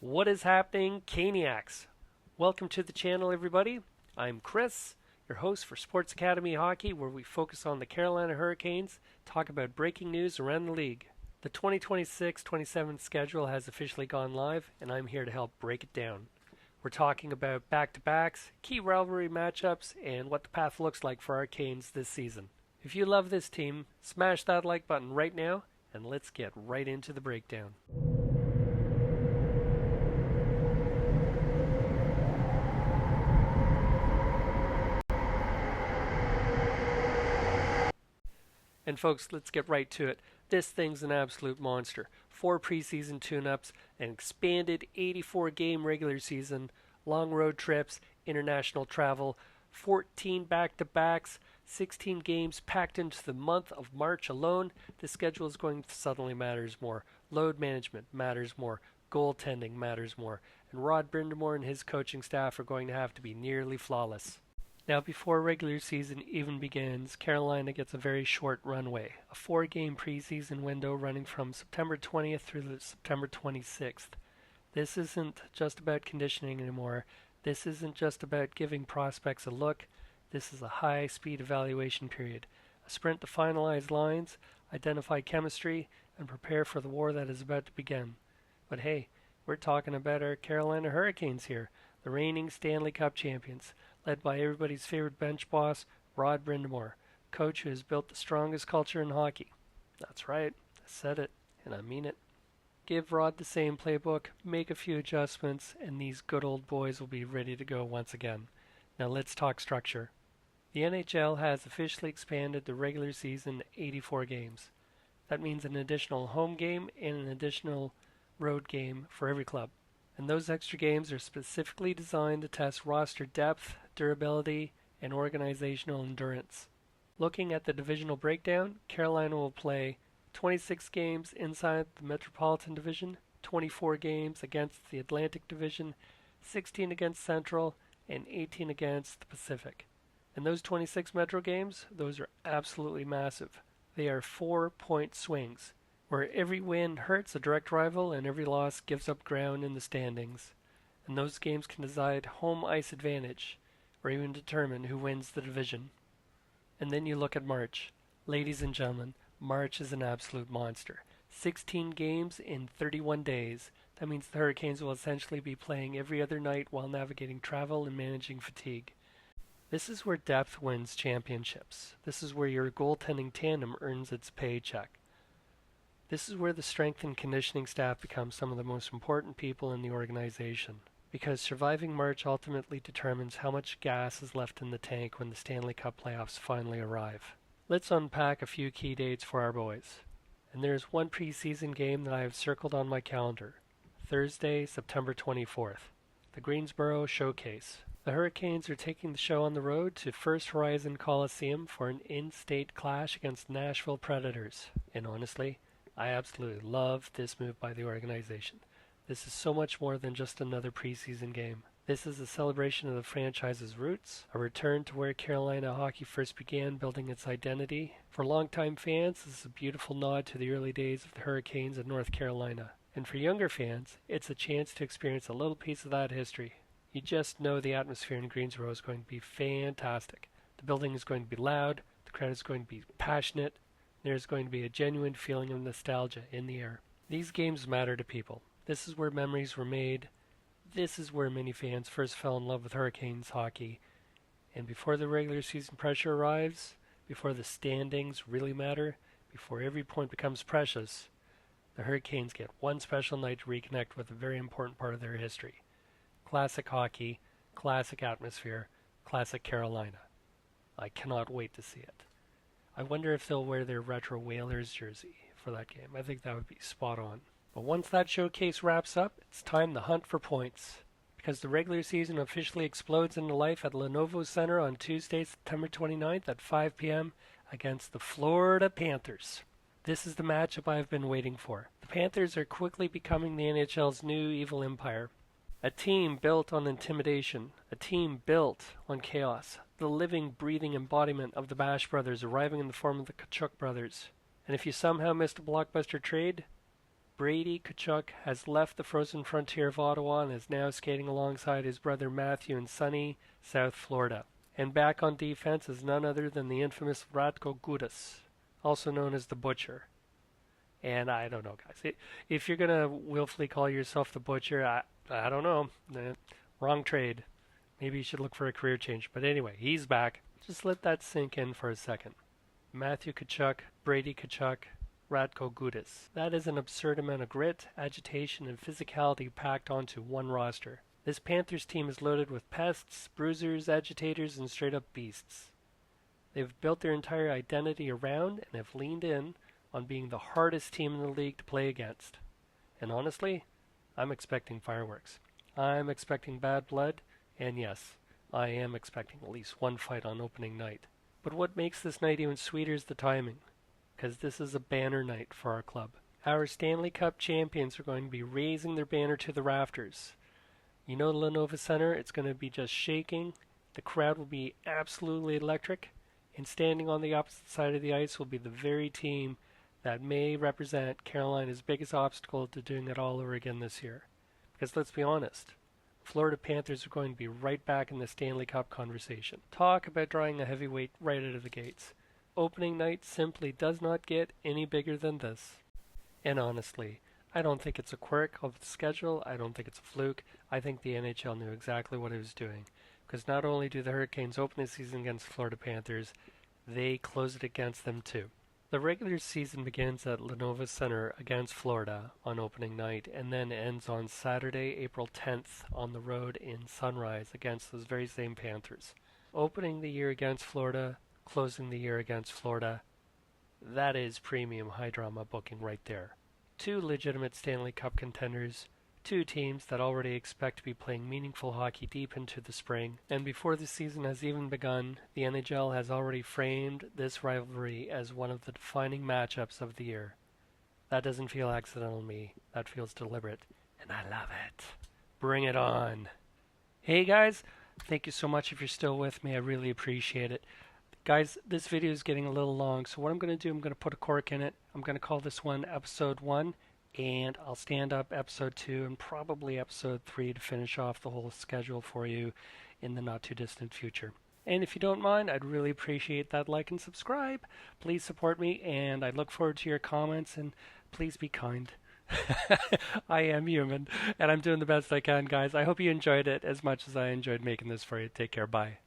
What is happening, Caniacs? Welcome to the channel, everybody. I'm Chris, your host for Sports.Academy.Hockey, where we focus on the Carolina Hurricanes, talk about breaking news around the league. The 2026-27 schedule has officially gone live, and I'm here to help break it down. We're talking about back-to-backs, key rivalry matchups, and what the path looks like for our Canes this season. If you love this team, smash that like button right now, and let's get right into the breakdown. And folks, let's get right to it. This thing's an absolute monster. 4 preseason tune-ups, an expanded 84-game regular season, long road trips, international travel, 14 back-to-backs, 16 games packed into the month of March alone. The schedule is going to suddenly matters more. Load management matters more. Goaltending matters more. And Rod Brind'Amour and his coaching staff are going to have to be nearly flawless. Now, before regular season even begins, Carolina gets a very short runway, a 4-game preseason window running from September 20th through September 26th. This isn't just about conditioning anymore. This isn't just about giving prospects a look. This is a high-speed evaluation period, a sprint to finalize lines, identify chemistry, and prepare for the war that is about to begin. But hey, we're talking about our Carolina Hurricanes here, the reigning Stanley Cup champions, led by everybody's favorite bench boss, Rod Brind'Amour, coach who has built the strongest culture in hockey. That's right, I said it, and I mean it. Give Rod the same playbook, make a few adjustments, and these good old boys will be ready to go once again. Now let's talk structure. The NHL has officially expanded the regular season to 84 games. That means an additional home game and an additional road game for every club. And those extra games are specifically designed to test roster depth, durability, and organizational endurance. Looking at the divisional breakdown, Carolina will play 26 games inside the Metropolitan Division, 24 games against the Atlantic Division, 16 against Central, and 18 against the Pacific. And those 26 Metro games, those are absolutely massive. They are 4-point swings, where every win hurts a direct rival and every loss gives up ground in the standings. And those games can decide home ice advantage, or even determine who wins the division. And then you look at March. Ladies and gentlemen, March is an absolute monster. 16 games in 31 days. That means the Hurricanes will essentially be playing every other night while navigating travel and managing fatigue. This is where depth wins championships. This is where your goaltending tandem earns its paycheck. This is where the strength and conditioning staff become some of the most important people in the organization, because surviving March ultimately determines how much gas is left in the tank when the Stanley Cup playoffs finally arrive. Let's unpack a few key dates for our boys. And there's one preseason game that I have circled on my calendar. Thursday, September 24th. The Greensboro Showcase. The Hurricanes are taking the show on the road to First Horizon Coliseum for an in-state clash against Nashville Predators. And honestly, I absolutely love this move by the organization. This is so much more than just another preseason game. This is a celebration of the franchise's roots, a return to where Carolina hockey first began building its identity. For longtime fans, this is a beautiful nod to the early days of the Hurricanes in North Carolina. And for younger fans, it's a chance to experience a little piece of that history. You just know the atmosphere in Greensboro is going to be fantastic. The building is going to be loud, the crowd is going to be passionate, there's going to be a genuine feeling of nostalgia in the air. These games matter to people. This is where memories were made. This is where many fans first fell in love with Hurricanes hockey. And before the regular season pressure arrives, before the standings really matter, before every point becomes precious, the Hurricanes get one special night to reconnect with a very important part of their history. Classic hockey, classic atmosphere, classic Carolina. I cannot wait to see it. I wonder if they'll wear their retro Whalers jersey for that game. I think that would be spot on. But once that showcase wraps up, it's time to hunt for points. Because the regular season officially explodes into life at Lenovo Center on Tuesday, September 29th at 5 p.m. against the Florida Panthers. This is the matchup I've been waiting for. The Panthers are quickly becoming the NHL's new evil empire. A team built on intimidation. A team built on chaos. The living, breathing embodiment of the Bash Brothers arriving in the form of the Kachuk Brothers. And if you somehow missed a blockbuster trade, Brady Tkachuk has left the frozen frontier of Ottawa and is now skating alongside his brother Matthew in sunny South Florida. And back on defense is none other than the infamous Radko Gudas, also known as the Butcher. And I don't know, guys. If you're going to willfully call yourself the Butcher, I don't know. Wrong trade. Maybe you should look for a career change. But anyway, he's back. Just let that sink in for a second. Matthew Tkachuk, Brady Tkachuk, Radko Gudas. That is an absurd amount of grit, agitation, and physicality packed onto one roster. This Panthers team is loaded with pests, bruisers, agitators, and straight-up beasts. They've built their entire identity around and have leaned in on being the hardest team in the league to play against. And honestly, I'm expecting fireworks. I'm expecting bad blood, and yes, I am expecting at least one fight on opening night. But what makes this night even sweeter is the timing, because this is a banner night for our club. Our Stanley Cup champions are going to be raising their banner to the rafters. You know the Lenovo Center, it's going to be just shaking. The crowd will be absolutely electric, and standing on the opposite side of the ice will be the very team that may represent Carolina's biggest obstacle to doing it all over again this year. Because let's be honest, Florida Panthers are going to be right back in the Stanley Cup conversation. Talk about drawing a heavyweight right out of the gates. Opening night simply does not get any bigger than this. And honestly, I don't think it's a quirk of the schedule. I don't think it's a fluke. I think the NHL knew exactly what it was doing. Because not only do the Hurricanes open the season against Florida Panthers, they close it against them too. The regular season begins at Lenovo Center against Florida on opening night and then ends on Saturday, April 10th on the road in Sunrise against those very same Panthers. Opening the year against Florida, closing the year against Florida, that is premium high drama booking right there. Two legitimate Stanley Cup contenders, two teams that already expect to be playing meaningful hockey deep into the spring, and before the season has even begun, the NHL has already framed this rivalry as one of the defining matchups of the year. That doesn't feel accidental to me, that feels deliberate, and I love it. Bring it on. Hey guys, thank you so much if you're still with me, I really appreciate it. Guys, this video is getting a little long, so what I'm going to do, I'm going to put a cork in it. I'm going to call this one Episode 1, and I'll stand up Episode 2 and probably Episode 3 to finish off the whole schedule for you in the not-too-distant future. And if you don't mind, I'd really appreciate that like and subscribe. Please support me, and I look forward to your comments, and please be kind. I am human, and I'm doing the best I can, guys. I hope you enjoyed it as much as I enjoyed making this for you. Take care. Bye.